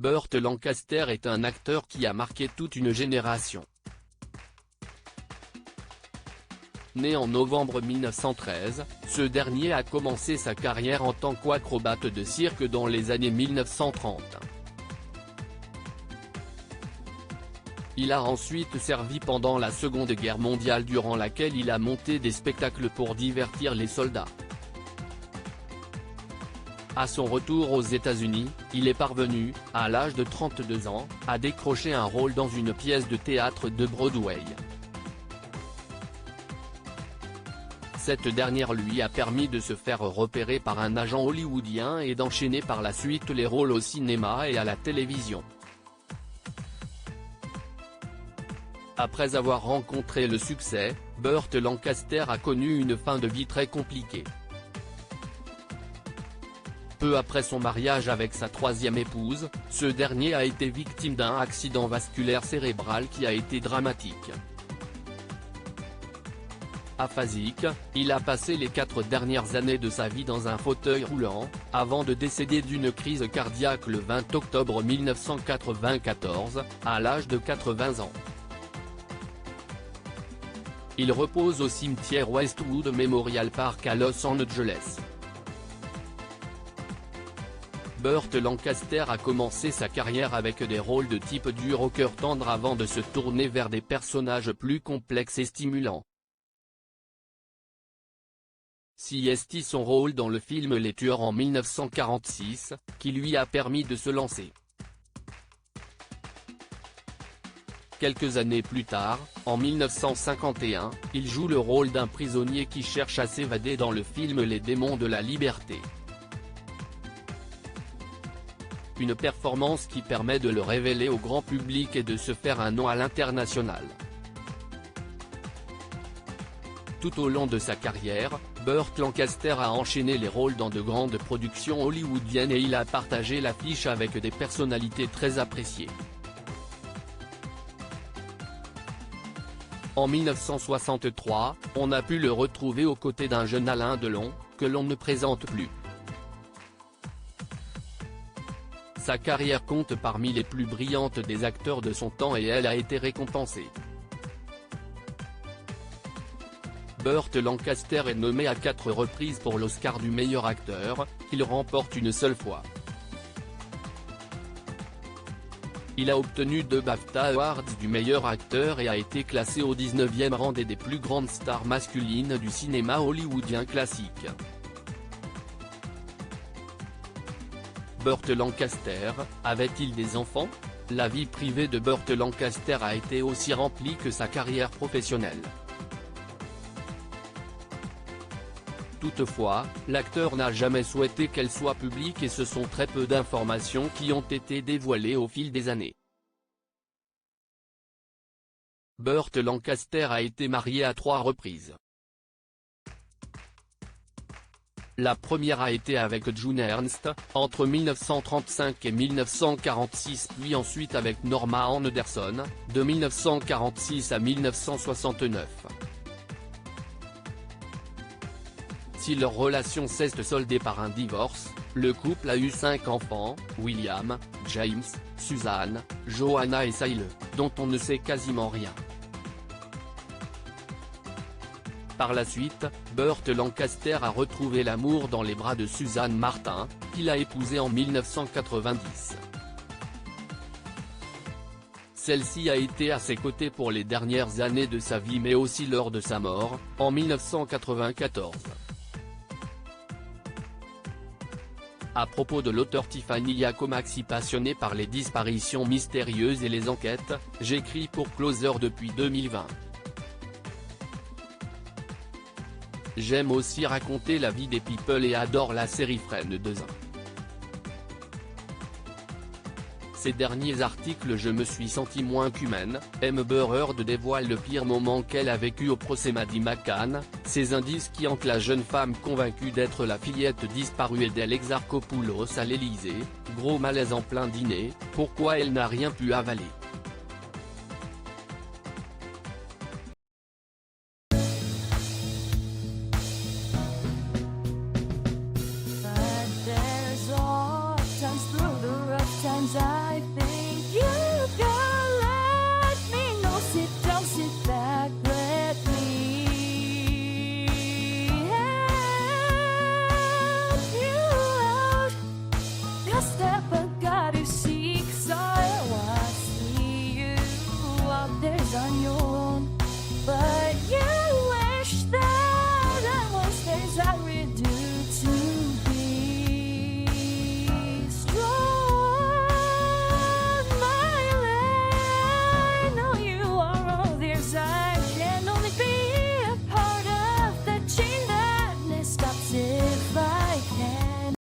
Burt Lancaster est un acteur qui a marqué toute une génération. Né en novembre 1913, ce dernier a commencé sa carrière en tant qu'acrobate de cirque dans les années 1930. Il a ensuite servi pendant la Seconde Guerre mondiale durant laquelle il a monté des spectacles pour divertir les soldats. À son retour aux États-Unis, il est parvenu, à l'âge de 32 ans, à décrocher un rôle dans une pièce de théâtre de Broadway. Cette dernière lui a permis de se faire repérer par un agent hollywoodien et d'enchaîner par la suite les rôles au cinéma et à la télévision. Après avoir rencontré le succès, Burt Lancaster a connu une fin de vie très compliquée. Peu après son mariage avec sa troisième épouse, ce dernier a été victime d'un accident vasculaire cérébral qui a été dramatique. Aphasique, il a passé les 4 dernières années de sa vie dans un fauteuil roulant, avant de décéder d'une crise cardiaque le 20 octobre 1994, à l'âge de 80 ans. Il repose au cimetière Westwood Memorial Park à Los Angeles. Burt Lancaster a commencé sa carrière avec des rôles de type dur au cœur tendre avant de se tourner vers des personnages plus complexes et stimulants. Cst son rôle dans le film Les Tueurs en 1946, qui lui a permis de se lancer. Quelques années plus tard, en 1951, il joue le rôle d'un prisonnier qui cherche à s'évader dans le film Les Démons de la Liberté. Une performance qui permet de le révéler au grand public et de se faire un nom à l'international. Tout au long de sa carrière, Burt Lancaster a enchaîné les rôles dans de grandes productions hollywoodiennes et il a partagé l'affiche avec des personnalités très appréciées. En 1963, on a pu le retrouver aux côtés d'un jeune Alain Delon, que l'on ne présente plus. Sa carrière compte parmi les plus brillantes des acteurs de son temps et elle a été récompensée. Burt Lancaster est nommé à 4 reprises pour l'Oscar du meilleur acteur, qu'il remporte une seule fois. Il a obtenu 2 BAFTA Awards du meilleur acteur et a été classé au 19e rang des plus grandes stars masculines du cinéma hollywoodien classique. Burt Lancaster, avait-il des enfants? La vie privée de Burt Lancaster a été aussi remplie que sa carrière professionnelle. Toutefois, l'acteur n'a jamais souhaité qu'elle soit publique et ce sont très peu d'informations qui ont été dévoilées au fil des années. Burt Lancaster a été marié à 3 reprises. La première a été avec June Ernst, entre 1935 et 1946 puis ensuite avec Norma Anderson, de 1946 à 1969. Si leur relation s'est soldée par un divorce, le couple a eu 5 enfants, William, James, Suzanne, Joanna et Syle, dont on ne sait quasiment rien. Par la suite, Burt Lancaster a retrouvé l'amour dans les bras de Suzanne Martin, qu'il a épousée en 1990. Celle-ci a été à ses côtés pour les dernières années de sa vie mais aussi lors de sa mort, en 1994. À propos de l'auteur Tiffany Yacomaxi passionnée par les disparitions mystérieuses et les enquêtes, j'écris pour Closer depuis 2020. J'aime aussi raconter la vie des people et adore la série Friends 2. Ces derniers articles je me suis senti moins qu'humaine, Amber Heard dévoile le pire moment qu'elle a vécu au procès Maddie McCann, ces indices qui hantent la jeune femme convaincue d'être la fillette disparue d'Alex Exarchopoulos à l'Elysée, gros malaise en plein dîner, pourquoi elle n'a rien pu avaler.